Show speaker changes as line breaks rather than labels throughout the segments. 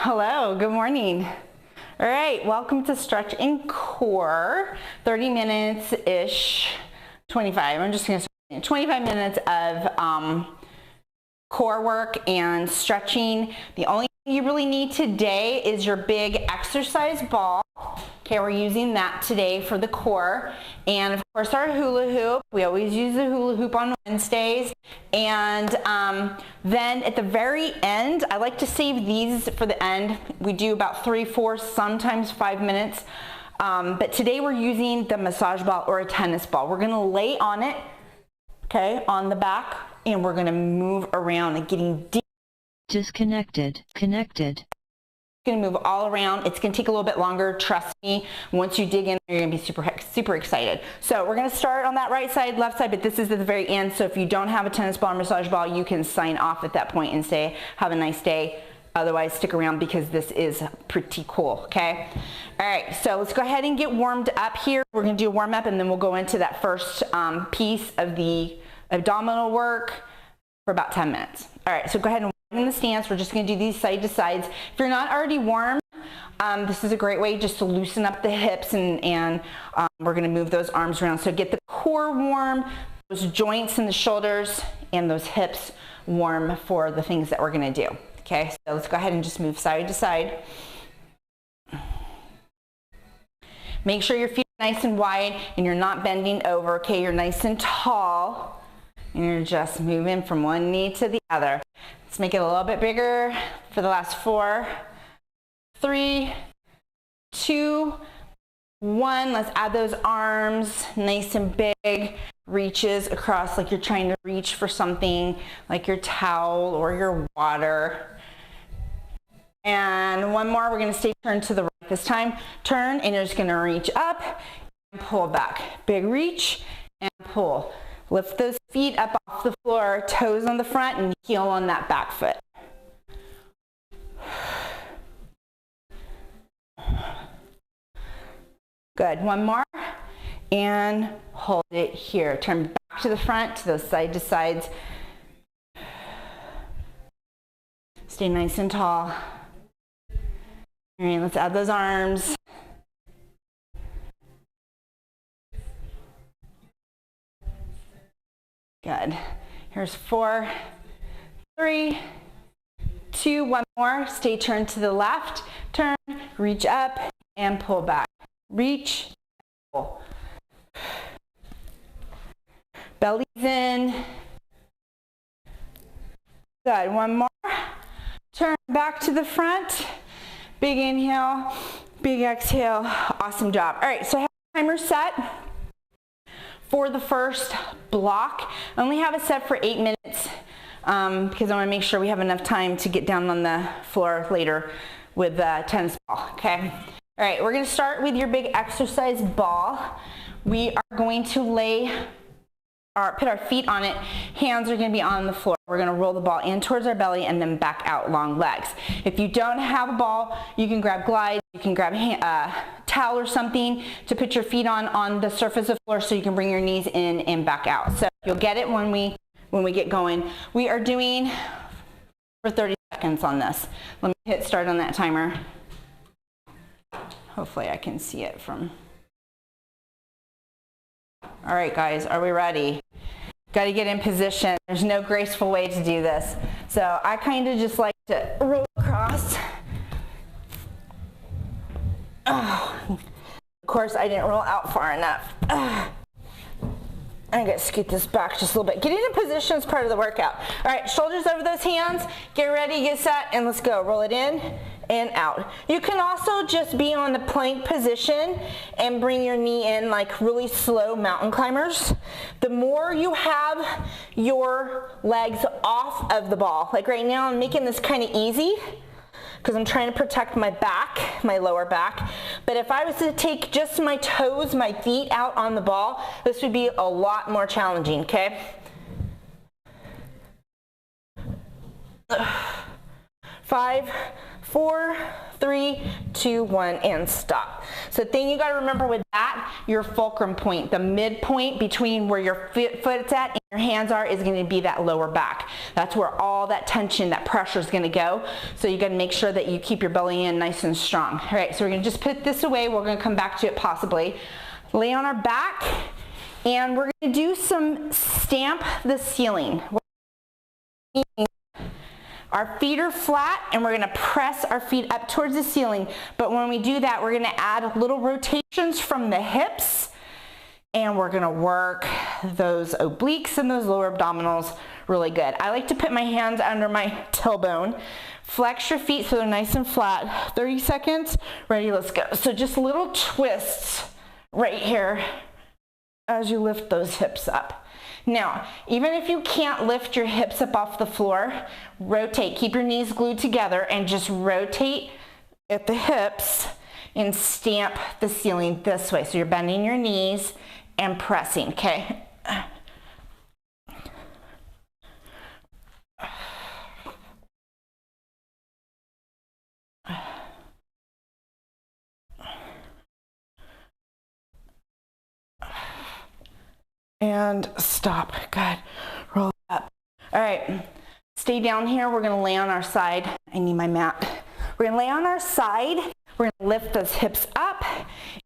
Hello, good morning. All right, welcome to Stretch and Core, 30 minutes-ish, 25. I'm just gonna say 25 minutes of core work and stretching. The only thing you really need today is your big exercise ball. Okay, we're using that today for the core. And of course our hula hoop. We always use the hula hoop on Wednesdays. And then at the very end, I like to save these for the end. We do about 3, 4, sometimes 5 minutes. But today we're using the massage ball or a tennis ball. We're gonna lay on it, okay, on the back, and we're gonna move around and getting deep.
Disconnected, connected.
Going to move all around. It's going to take a little bit longer, trust me. Once you dig in, you're going to be super excited. So we're going to start on that right side, left side, but this is at the very end. So if you don't have a tennis ball or massage ball, you can sign off at that point and say, have a nice day. Otherwise, stick around because this is pretty cool, okay? All right, so let's go ahead and get warmed up here. We're going to do a warm up and then we'll go into that first piece of the abdominal work for about 10 minutes. All right, so go ahead and in the stance. We're just going to do these side to sides. If you're not already warm, this is a great way just to loosen up the hips and we're going to move those arms around. So get the core warm, those joints in the shoulders and those hips warm for the things that we're going to do. Okay, so let's go ahead and just move side to side. Make sure your feet are nice and wide and you're not bending over. Okay, you're nice and tall and you're just moving from one knee to the other. Let's make it a little bit bigger for the last 4, 3, 2, 1. Let's add those arms nice and big, reaches across like you're trying to reach for something like your towel or your water. And one more, we're going to stay turned to the right this time. Turn and you're just going to reach up and pull back. Big reach and pull. Lift those feet up off the floor, toes on the front and heel on that back foot. Good, one more. And hold it here. Turn back to the front, to those side to sides. Stay nice and tall. All right, let's add those arms. Good. Here's 4, 3, 2, one more. Stay turned to the left. Turn, reach up, and pull back. Reach, pull. Belly's in. Good. One more. Turn back to the front. Big inhale, big exhale. Awesome job. All right, so I have the timer set for the first block. I only have it set for 8 minutes because I want to make sure we have enough time to get down on the floor later with the tennis ball, okay? All right, we're going to start with your big exercise ball. We are going to put our feet on it. Hands are going to be on the floor. We're going to roll the ball in towards our belly and then back out long legs. If you don't have a ball, you can grab glides, you can grab a towel or something to put your feet on the surface of the floor so you can bring your knees in and back out. So you'll get it when we get going. We are doing for 30 seconds on this. Let me hit start on that timer. Hopefully I can see it from. All right, guys, are we ready? Got to get in position. There's no graceful way to do this. So I kind of just like to roll across. Oh. Of course, I didn't roll out far enough. I gotta scoot this back just a little bit. Getting in position is part of the workout. All right, shoulders over those hands. Get ready, get set, and let's go. Roll it in and out. You can also just be on the plank position and bring your knee in like really slow mountain climbers. The more you have your legs off of the ball, like right now I'm making this kind of easy because I'm trying to protect my back, my lower back. But if I was to take just my toes, my feet out on the ball, this would be a lot more challenging, okay? 5, 4, 3, 2, 1, and stop. So the thing you got to remember with that, your fulcrum point, the midpoint between where your foot's at and your hands are, is going to be that lower back. That's where all that tension, that pressure is going to go. So you got to make sure that you keep your belly in nice and strong. All right, so we're going to just put this away. We're going to come back to it possibly. Lay on our back, and we're going to do some stamp the ceiling. Our feet are flat, and we're going to press our feet up towards the ceiling. But when we do that, we're going to add little rotations from the hips, and we're going to work those obliques and those lower abdominals really good. I like to put my hands under my tailbone. Flex your feet so they're nice and flat. 30 seconds. Ready, let's go. So just little twists right here as you lift those hips up. Now, even if you can't lift your hips up off the floor, rotate. Keep your knees glued together and just rotate at the hips and stamp the ceiling this way. So you're bending your knees and pressing, okay? And stop. Good. Roll up. All right. Stay down here. We're going to lay on our side. I need my mat. We're going to lay on our side. We're going to lift those hips up,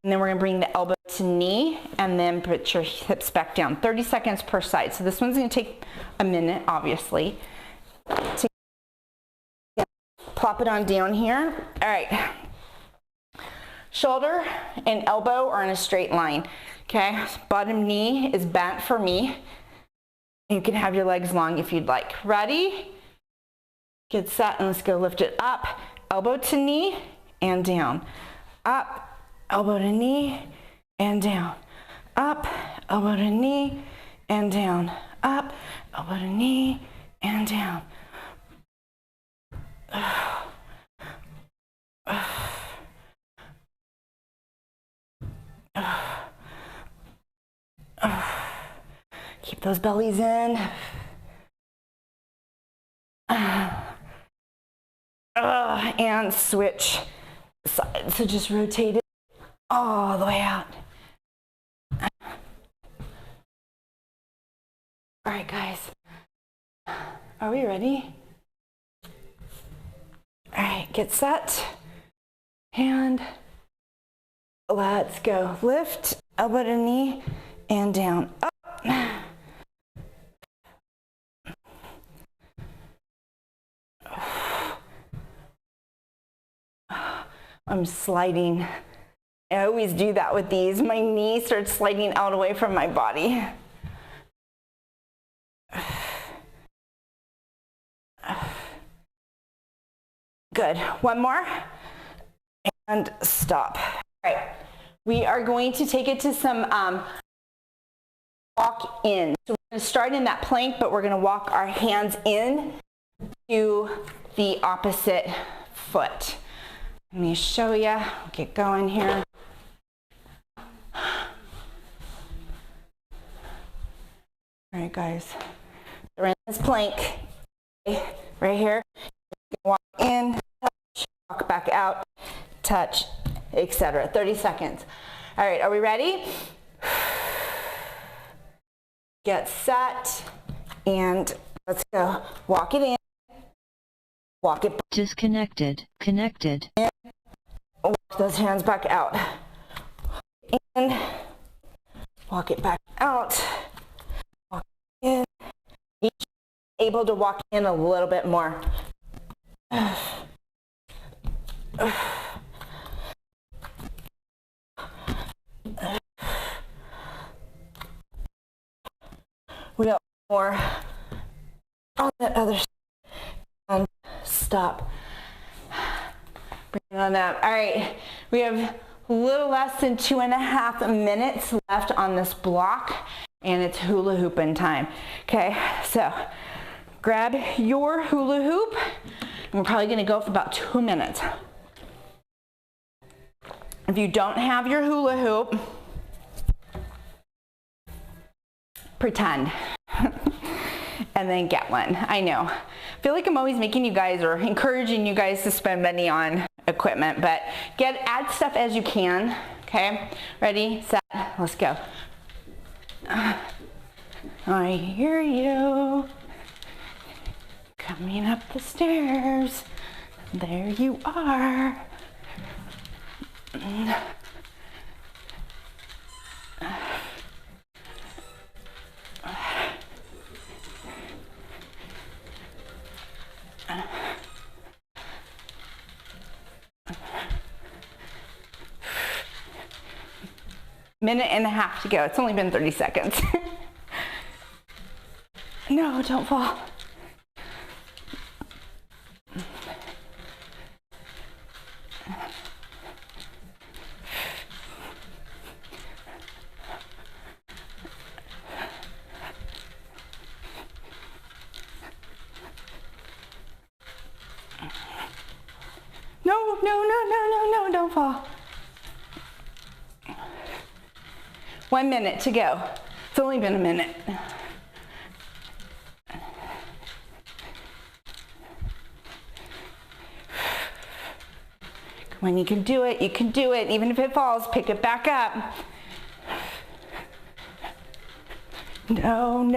and then we're going to bring the elbow to knee, and then put your hips back down. 30 seconds per side. So this one's going to take a minute, obviously. Plop it on down here. All right. Shoulder and elbow are in a straight line. Okay, bottom knee is bent for me. You can have your legs long if you'd like. Ready? Get set, and let's go lift it up. Elbow to knee and down. Up, elbow to knee and down. Up, elbow to knee and down. Up, elbow to knee and down. Keep those bellies in. And switch sides. So just rotate it all the way out. All right, guys. Are we ready? All right, get set. And let's go. Lift, elbow to knee, and down. Up. I'm sliding. I always do that with these. My knee starts sliding out away from my body. Good. One more. And stop. All right. We are going to take it to some walk in. So we're going to start in that plank, but we're going to walk our hands in to the opposite foot. Let me show you. Get going here. All right, guys. We're in this plank right here. Walk in, touch, walk back out, touch, etc. 30 seconds. All right, are we ready? Get set, and let's go. Walk it in, walk it back.
Disconnected, connected.
In, walk those hands back out. In, walk it back out. Walk in. Each able to walk in a little bit more. We got more on that other side. And stop. Bring it on up. All right, we have a little less than 2.5 minutes left on this block, and it's hula hooping time. Okay, so grab your hula hoop. We're probably going to go for about 2 minutes. If you don't have your hula hoop, pretend and then get one. I know. I feel like I'm always making you guys or encouraging you guys to spend money on equipment, but add stuff as you can. Okay, ready, set, let's go. I hear you coming up the stairs. There you are. Minute and a half to go. It's only been 30 seconds. No, don't fall. No, don't fall. 1 minute to go. It's only been a minute. Come on, you can do it, you can do it. Even if it falls, pick it back up. No.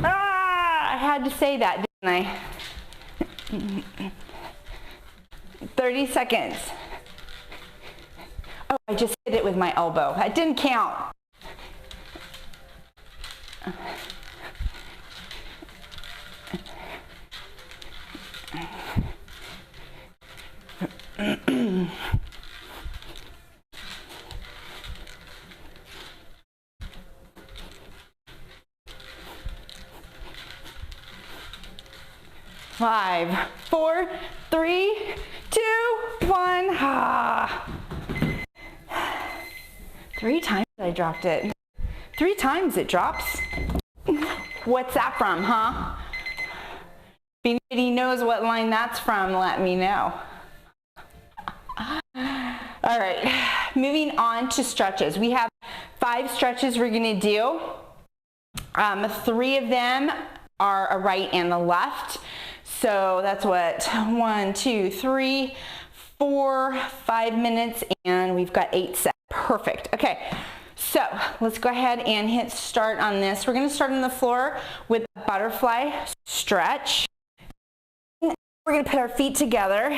Ah, I had to say that, didn't I? 30 seconds. Oh, I just hit it with my elbow. That didn't count. Five, 4, 3, 2, 1. Ah. 3 times I dropped it. 3 times it drops. What's that from, huh? If anybody knows what line that's from, let me know. All right, moving on to stretches. We have 5 stretches we're gonna do. 3 of them are a right and a left. So that's what, 1, 2, 3, 4, 5 minutes, and we've got 8 sets. Perfect. Okay, so let's go ahead and hit start on this. We're going to start on the floor with a butterfly stretch. We're going to put our feet together,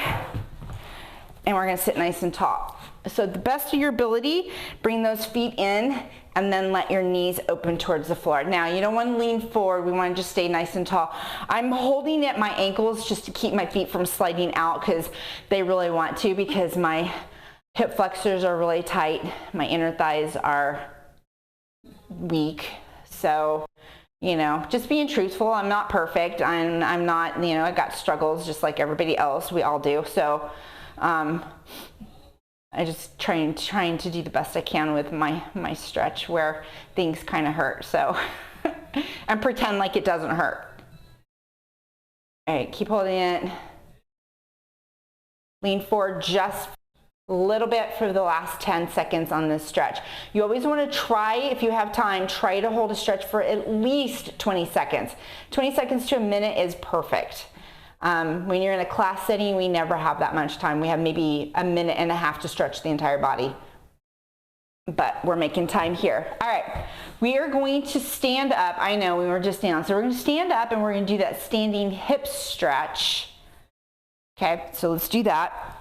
and we're going to sit nice and tall. So the best of your ability, bring those feet in and then let your knees open towards the floor. Now, you don't want to lean forward. We want to just stay nice and tall. I'm holding at my ankles just to keep my feet from sliding out because they really want to, because my hip flexors are really tight. My inner thighs are weak. So, you know, just being truthful. I'm not perfect. I'm not, you know, I got struggles just like everybody else. We all do. So, I just trying to do the best I can with my stretch where things kind of hurt. So, and pretend like it doesn't hurt. All right, keep holding it. Lean forward just a little bit for the last 10 seconds on this stretch. You always want to try, if you have time, try to hold a stretch for at least 20 seconds. 20 seconds to a minute is perfect. When you're in a class setting, we never have that much time. We have maybe a minute and a half to stretch the entire body. But we're making time here. All right, we are going to stand up. I know we were just down. So we're going to stand up and we're going to do that standing hip stretch. Okay, so let's do that.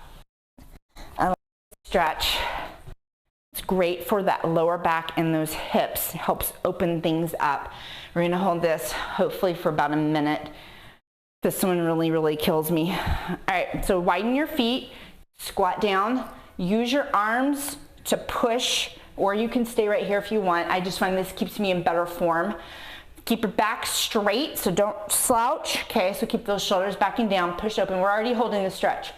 Stretch. It's great for that lower back and those hips. It helps open things up. We're going to hold this hopefully for about a minute. This one really kills me. All right, so widen your feet, squat down, use your arms to push, or you can stay right here if you want. I just find this keeps me in better form. Keep your back straight, so don't slouch. Okay, so keep those shoulders backing down, push open. We're already holding the stretch.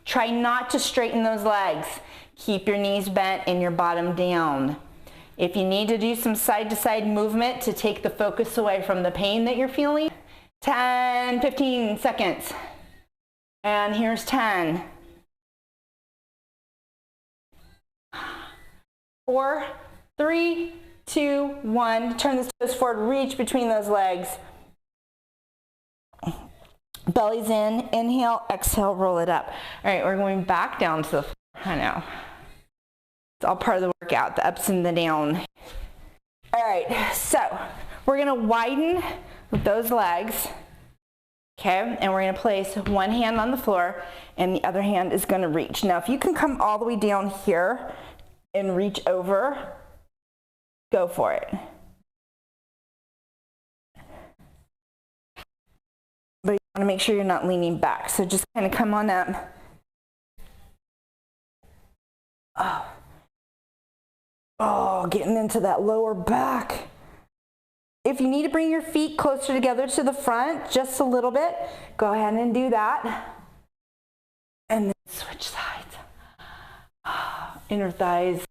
Try not to straighten those legs. Keep your knees bent and your bottom down. If you need to do some side-to-side movement to take the focus away from the pain that you're feeling, 10, 15 seconds. And here's 10. 4, 3, 2, 1. Turn the toes forward, reach between those legs. Belly's in, inhale, exhale, roll it up. All right, we're going back down to the floor. I know. It's all part of the workout, the ups and the downs. All right, so we're gonna widen with those legs, okay? And we're gonna place one hand on the floor and the other hand is gonna reach. Now, if you can come all the way down here and reach over, go for it. But you wanna make sure you're not leaning back. So just kind of come on up. Oh, getting into that lower back. If you need to bring your feet closer together to the front, just a little bit, go ahead and do that. And then switch sides. Inner thighs.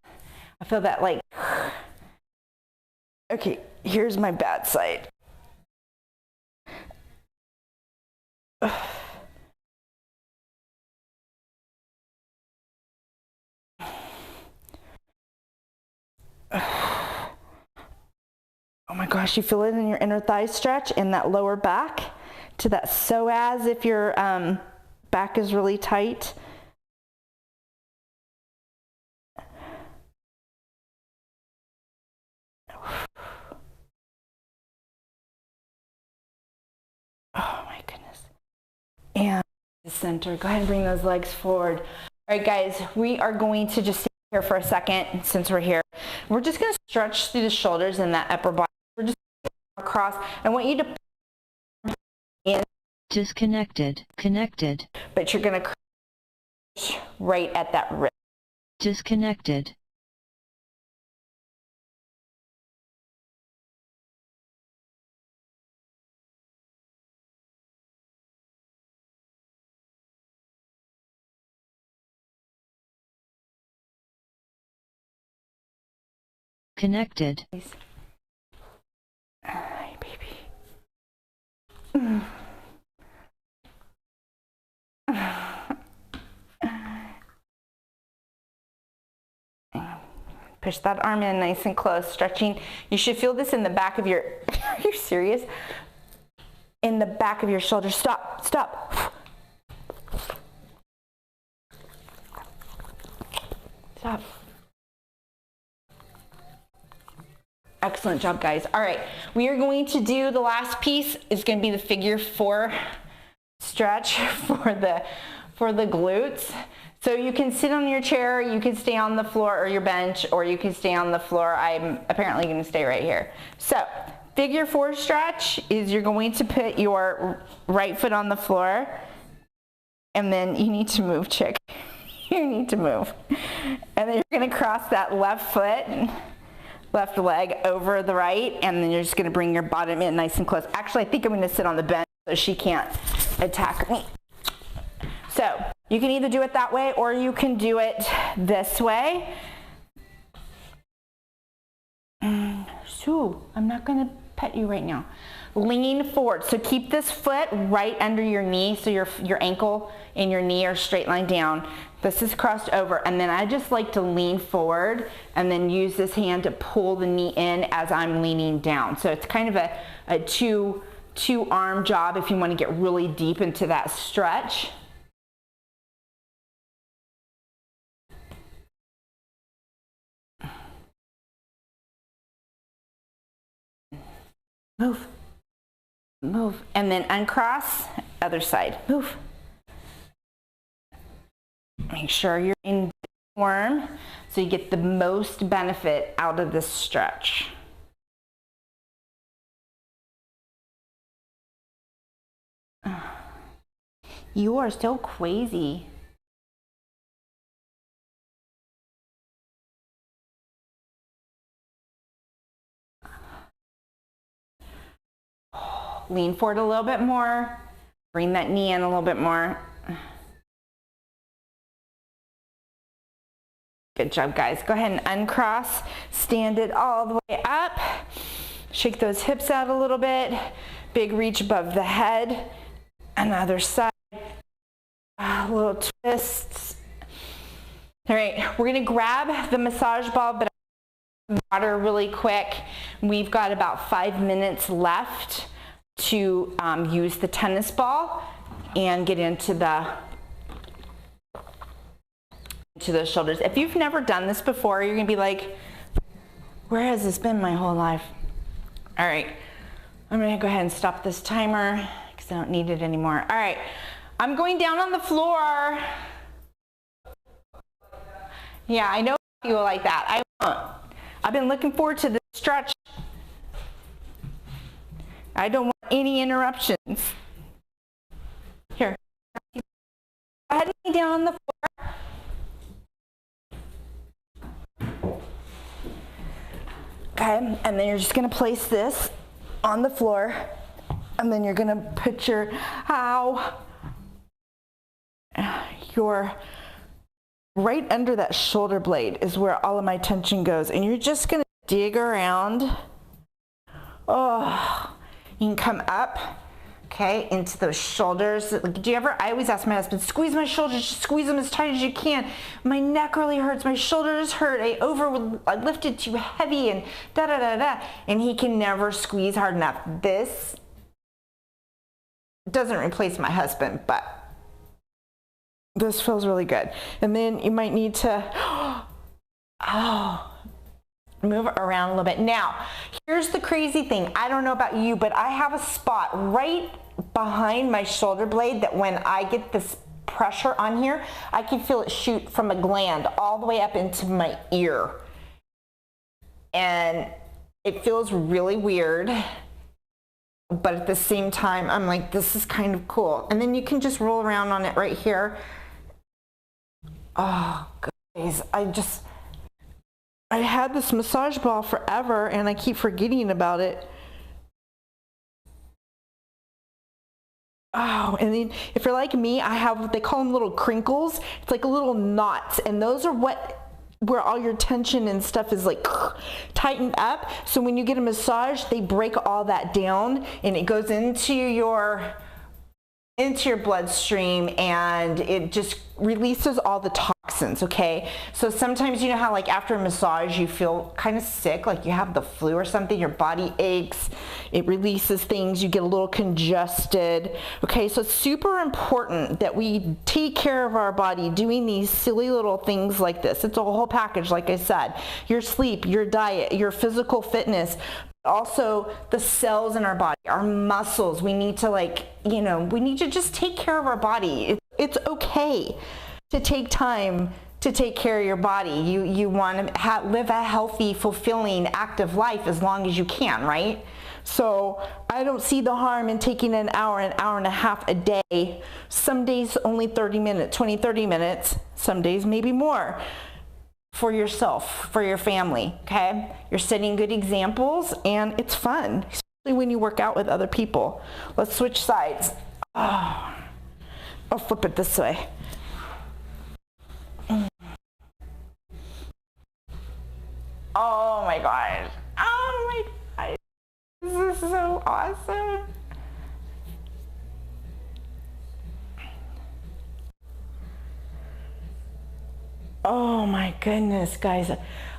I feel that like, okay, here's my bad side. Oh my gosh, you feel it in your inner thigh stretch and that lower back to that psoas if your back is really tight. Oh my goodness. And the center, go ahead and bring those legs forward. All right guys, we are going to just stay here for a second since we're here. We're just going to stretch through the shoulders and that upper body. We're just across. I want you to in.
Disconnected. Connected.
But you're going to crush right at that wrist.
Disconnected. Connected.
Hi, baby. Push that arm in nice and close, stretching. You should feel this in the back of your, are you serious? In the back of your shoulder. Stop, stop. Stop. Excellent job, guys. All right, we are going to do the last piece is going to be the figure 4 stretch for the glutes. So you can sit on your chair, you can stay on the floor or your bench, or you can stay on the floor. I'm apparently going to stay right here. So figure 4 stretch is you're going to put your right foot on the floor, and then you need to move, chick. You need to move. And then you're going to cross that left foot, left leg over the right, and then you're just going to bring your bottom in nice and close. Actually, I think I'm going to sit on the bench so she can't attack me. So you can either do it that way or you can do it this way. So I'm not going to pet you right now. Lean forward. So keep this foot right under your knee so your ankle and your knee are straight line down. This is crossed over, and then I just like to lean forward and then use this hand to pull the knee in as I'm leaning down. So it's kind of a two arm job if you want to get really deep into that stretch. Move, move, and then uncross, other side, move. Make sure you're in worm so you get the most benefit out of this stretch. You are so crazy. Lean forward a little bit more. Bring that knee in a little bit more. Good job, guys. Go ahead and uncross. Stand it all the way up. Shake those hips out a little bit. Big reach above the head. Another side. Little twists. All right, we're gonna grab the massage ball, but water really quick. We've got about 5 minutes left to use the tennis ball. and get into the shoulders. If you've never done this before, you're gonna be like, where has this been my whole life? All right, I'm gonna go ahead and stop this timer because I don't need it anymore. All right, I'm going down on the floor. Yeah, I know you like that. I won't. I've been looking forward to this stretch. I don't want any interruptions. Here. Go ahead and lay down on the floor. Okay, and then you're just gonna place this on the floor, and then you're gonna put your right under that shoulder blade is where all of my tension goes, and you're just gonna dig around. Oh, you can come up, okay, into those shoulders. Do you ever, I always ask my husband, squeeze my shoulders, just squeeze them as tight as you can. My neck really hurts, my shoulders hurt, I lifted too heavy and da-da-da-da, and he can never squeeze hard enough. This doesn't replace my husband, but this feels really good. And then you might need to, move around a little bit. Now, here's the crazy thing. I don't know about you, but I have a spot right behind my shoulder blade that when I get this pressure on here, I can feel it shoot from a gland all the way up into my ear. And it feels really weird, but at the same time, I'm like, this is kind of cool. And then you can just roll around on it right here. Oh, guys, I had this massage ball forever and I keep forgetting about it. Oh, and then if you're like me, I have what they call them little crinkles. It's like little knots, and those are where all your tension and stuff is like tightened up. So when you get a massage, they break all that down and it goes into your bloodstream, and it just releases all the toxins, okay? So sometimes, you know how like after a massage you feel kind of sick, like you have the flu or something, your body aches, it releases things, you get a little congested, okay? So it's super important that we take care of our body doing these silly little things like this. It's a whole package, like I said. Your sleep, your diet, your physical fitness, also the cells in our body, our muscles. We need to we need to just take care of our body. It's okay to take time to take care of your body. You want to live a healthy, fulfilling, active life as long as you can, right? So I don't see the harm in taking an hour and a half a day. Some days only 30 minutes, 20, 30 minutes. Some days maybe more. For yourself, for your family, okay? You're setting good examples, and it's fun, especially when you work out with other people. Let's switch sides. Oh, I'll flip it this way. Oh my gosh. Oh my gosh. This is so awesome. Oh my goodness, guys.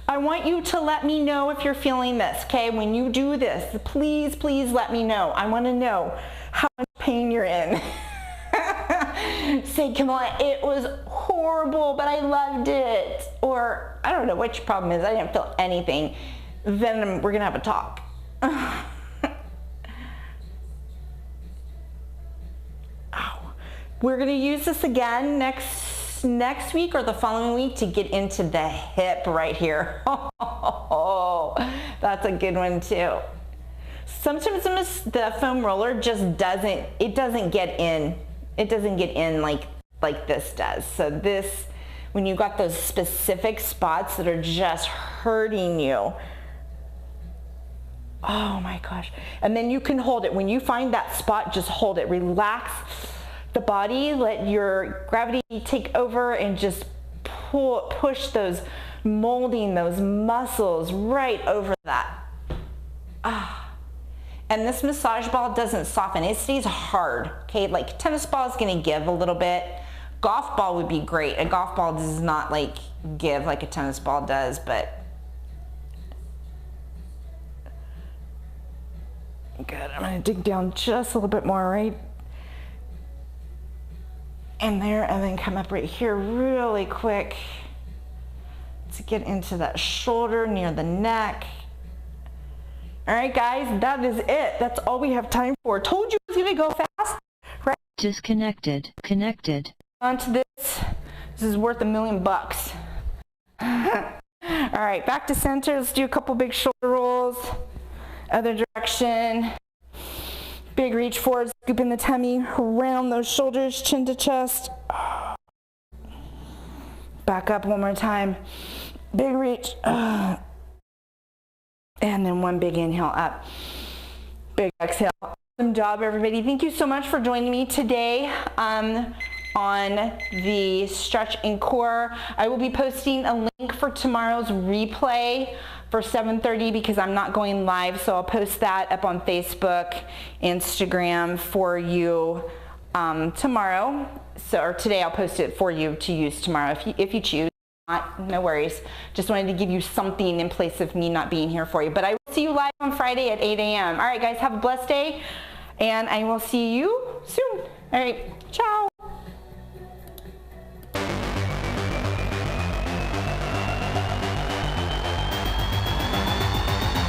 I want you to let me know if you're feeling this, okay? When you do this, please, please let me know. I want to know how much pain you're in. Say, Kemala, it was horrible, but I loved it. Or, I don't know what your problem is. I didn't feel anything. Then we're going to have a talk. Ow. We're going to use this again next week or the following week to get into the hip right here. Oh, that's a good one too. Sometimes the foam roller just doesn't get in. It doesn't get in like this does. So this, when you got those specific spots that are just hurting you, oh my gosh. And then you can hold it. When you find that spot, just hold it. Relax the body, let your gravity take over, and just push those, molding those muscles right over that. And this massage ball doesn't soften, it stays hard, okay? Like tennis ball is gonna give a little bit. Golf ball would be great. A golf ball does not like give like a tennis ball does, but good. I'm gonna dig down just a little bit more, right? and there, and then come up right here really quick to get into that shoulder near the neck. All right, guys, that is it. That's all we have time for. Told you it was gonna go fast, right?
Disconnected. Connected.
Onto this. This is worth $1 million. All right, back to center. Let's do a couple big shoulder rolls. Other direction. Big reach forward, scooping the tummy around those shoulders, chin to chest. Back up one more time. Big reach. And then one big inhale up. Big exhale. Awesome job, everybody. Thank you so much for joining me today on the Stretch and Core. I will be posting a link for tomorrow's replay for 7:30 because I'm not going live, so I'll post that up on Facebook, Instagram for you tomorrow. Or today I'll post it for you to use tomorrow if you choose. No worries. Just wanted to give you something in place of me not being here for you. But I will see you live on Friday at 8 a.m. All right, guys, have a blessed day, and I will see you soon. All right, ciao.